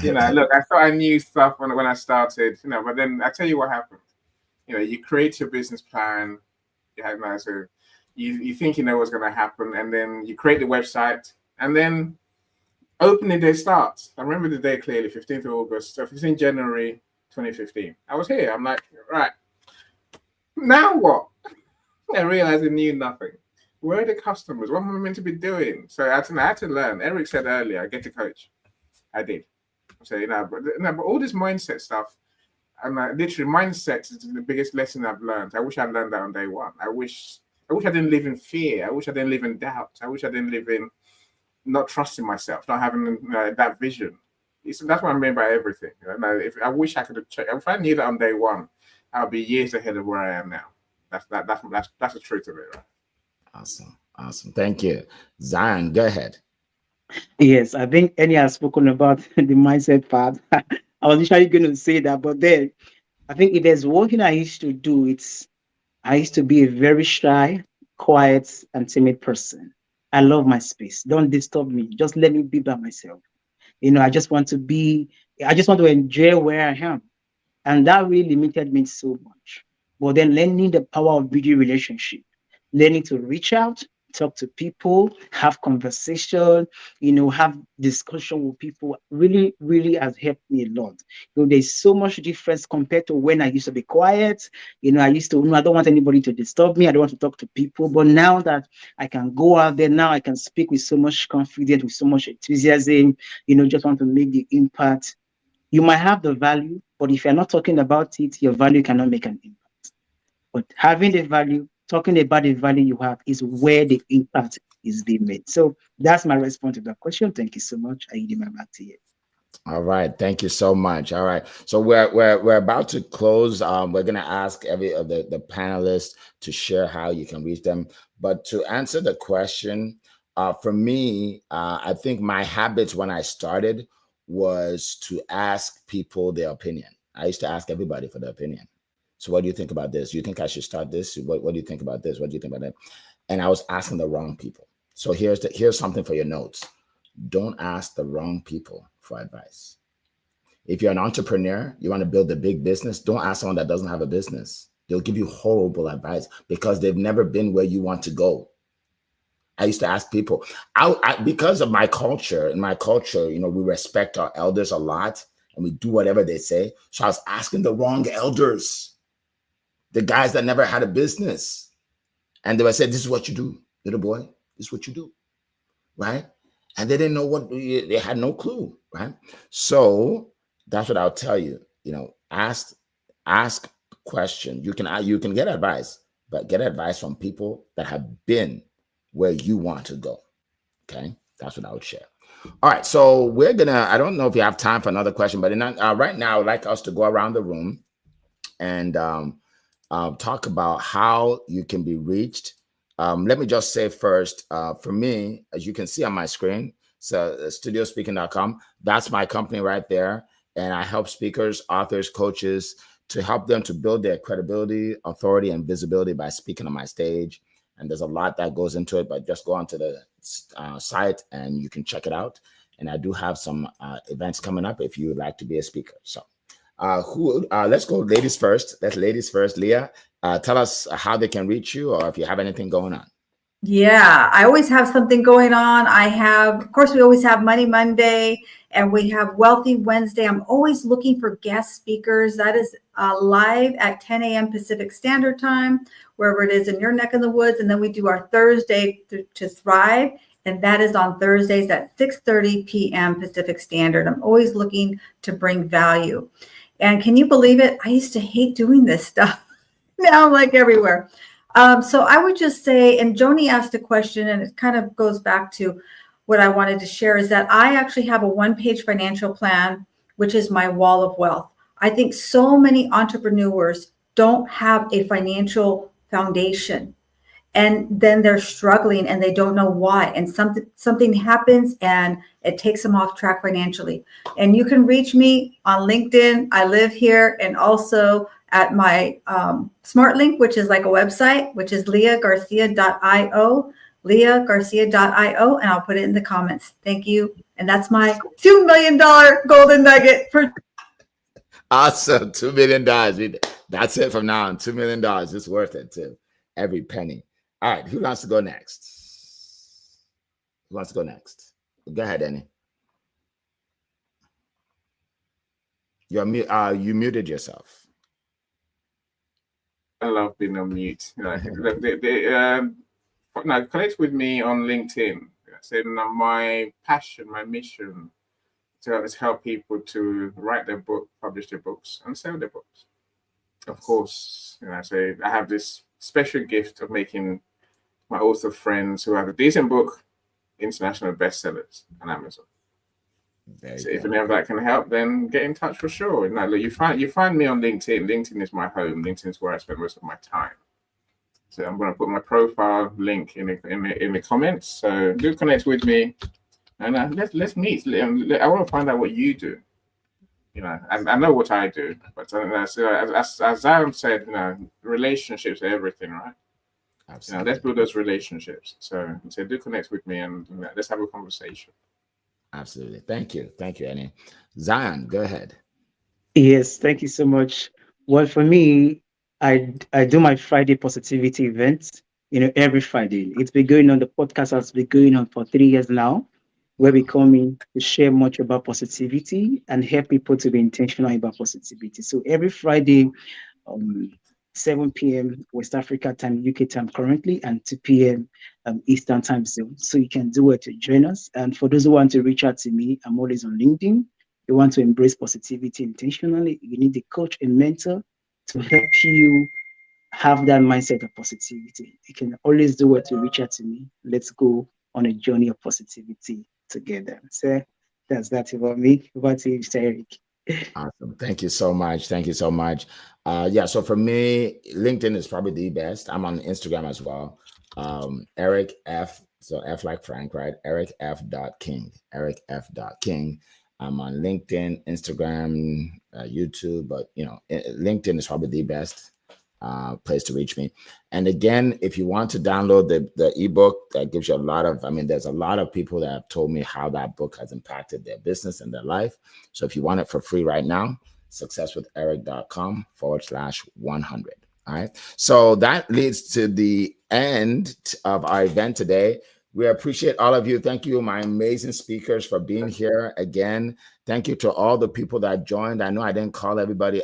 Look, I thought I knew stuff when I started, but then I tell you what happened. You create your business plan, so you think you know what's going to happen, and then you create the website, and then opening day starts. I remember the day clearly, 15th of August, so 15th January 2015. I was here. I'm like, right, now what? I realized I knew nothing. Where are the customers? What am I meant to be doing? So I had to learn. Eric said earlier, I get to coach. I did. So, but all this mindset stuff, and literally mindset is the biggest lesson I've learned. I wish I'd learned that on day one. I wish I didn't live in fear. I wish I didn't live in doubt. I wish I didn't live in not trusting myself, not having that vision. That's what I mean by everything. I wish I could have checked. If I knew that on day one, I'll be years ahead of where I am now. That's the truth of it, right? Awesome. Thank you. Zion, go ahead. Yes, I think Annie has spoken about the mindset part. I was literally going to say that, but then I think if there's one thing I used to do, I used to be a very shy, quiet, and timid person. I love my space. Don't disturb me. Just let me be by myself. I just want to enjoy where I am. And that really limited me so much. But then learning the power of building relationship, learning to reach out, talk to people, have conversation, have discussion with people really, really has helped me a lot. There's so much difference compared to when I used to be quiet. I used to, I don't want anybody to disturb me. I don't want to talk to people. But now that I can go out there, now I can speak with so much confidence, with so much enthusiasm, just want to make the impact. You might have the value, but if you're not talking about it, your value cannot make an impact. But having the value, talking about the value you have is where the impact is being made. So that's my response to that question. Thank you so much. I give my back to you. All right, thank you so much. All right, so we're about to close. We're gonna ask every of the panelists to share how you can reach them. But to answer the question, for me, I think my habits when I started was to ask people their opinion. I used to ask everybody for their opinion. So what do you think about this? You think I should start this? What do you think about this? What do you think about that? And I was asking the wrong people. So here's something for your notes. Don't ask the wrong people for advice. If you're an entrepreneur, you want to build a big business, don't ask someone that doesn't have a business. They'll give you horrible advice because they've never been where you want to go. I used to ask people, because of my culture, we respect our elders a lot and we do whatever they say. So I was asking the wrong elders, the guys that never had a business. And they would say, this is what you do, little boy, this is what you do, right? And they didn't know they had no clue, right? So that's what I'll tell you, ask questions. You can get advice, but get advice from people that have been where you want to go. Okay, that's what I would share. All right, so I don't know if you have time for another question, but right now I'd like us to go around the room and talk about how you can be reached. Let me just say first, for me, as you can see on my screen, so studiospeaking.com, that's my company right there. And I help speakers, authors, coaches to help them to build their credibility, authority, and visibility by speaking on my stage. And there's a lot that goes into it, but just go onto the site and you can check it out. And I do have some events coming up if you would like to be a speaker. So let's go ladies first. Leah, tell us how they can reach you or if you have anything going on. Yeah, I always have something going on. Of course, we always have Money Monday and we have Wealthy Wednesday. I'm always looking for guest speakers. That is live at 10 a.m. Pacific Standard Time, wherever it is in your neck of the woods. And then we do our Thursday to Thrive. And that is on Thursdays at 6:30 p.m. Pacific Standard. I'm always looking to bring value. And can you believe it? I used to hate doing this stuff. Now I'm like everywhere. So I would just say, and Joni asked a question, and it kind of goes back to what I wanted to share, is that I actually have a one-page financial plan, which is my wall of wealth. I think so many entrepreneurs don't have a financial foundation, and then they're struggling and they don't know why. And something happens and it takes them off track financially. And you can reach me on LinkedIn. I live here, and also at my smart link, which is like a website, which is leahgarcia.io, leahgarcia.io, and I'll put it in the comments. Thank you. And that's my $2 million golden nugget for. Awesome. $2 million. That's it from now on. $2 million. It's worth it too. Every penny. All right. Who wants to go next? Go ahead, Annie. You muted yourself. I love being on mute. Now connect with me on LinkedIn. I said my passion, my mission to help people to write their book, publish their books, and sell their books. Of course, I say I have this special gift of making my author friends who have a decent book international bestsellers on Amazon. So if any of that can help, then get in touch for sure. Look, you find me on LinkedIn. LinkedIn is my home. LinkedIn is where I spend most of my time. So I'm going to put my profile link in the comments. So do connect with me, and let's meet. I want to find out what you do. I know what I do, but as Zion said, relationships are everything, right? Absolutely. Let's build those relationships. So do connect with me and let's have a conversation. Absolutely. Thank you, Annie. Zion, go ahead. Yes, thank you so much. Well, for me, I do my Friday positivity event, every Friday. It's been going on, the podcast has been going on for 3 years now, where we come in to share much about positivity and help people to be intentional about positivity. So every Friday, 7 p.m. West Africa time, UK time currently, and 2 p.m. Eastern time zone. So you can do it to join us. And for those who want to reach out to me, I'm always on LinkedIn. You want to embrace positivity intentionally, you need a coach, a mentor to help you have that mindset of positivity. You can always do it to reach out to me. Let's go on a journey of positivity together. So that's that about me. Over to you, Mr. Eric. Awesome. Thank you so much. So for me, LinkedIn is probably the best. I'm on Instagram as well. Eric F. So F like Frank, right? Eric F.King. Eric F.King. I'm on LinkedIn, Instagram, YouTube, but LinkedIn is probably the best. place to reach me. And again, if you want to download the ebook, that gives you a lot of, there's a lot of people that have told me how that book has impacted their business and their life. So if you want it for free right now, successwitheric.com/100. All right. So that leads to the end of our event today. We appreciate all of you. Thank you, my amazing speakers, for being here again. Thank you to all the people that joined. I know I didn't call everybody.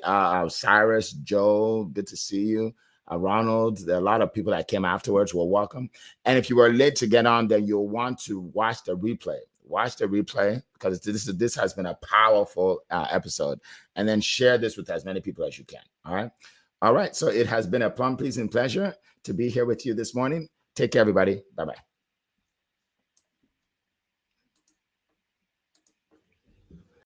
Cyrus, Joe, good to see you. Ronald, there are a lot of people that came afterwards. Well, welcome. And if you were late to get on, then you'll want to watch the replay. Watch the replay, because this has been a powerful episode. And then share this with as many people as you can. All right. All right. So it has been a plum pleasing pleasure to be here with you this morning. Take care, everybody. Bye-bye.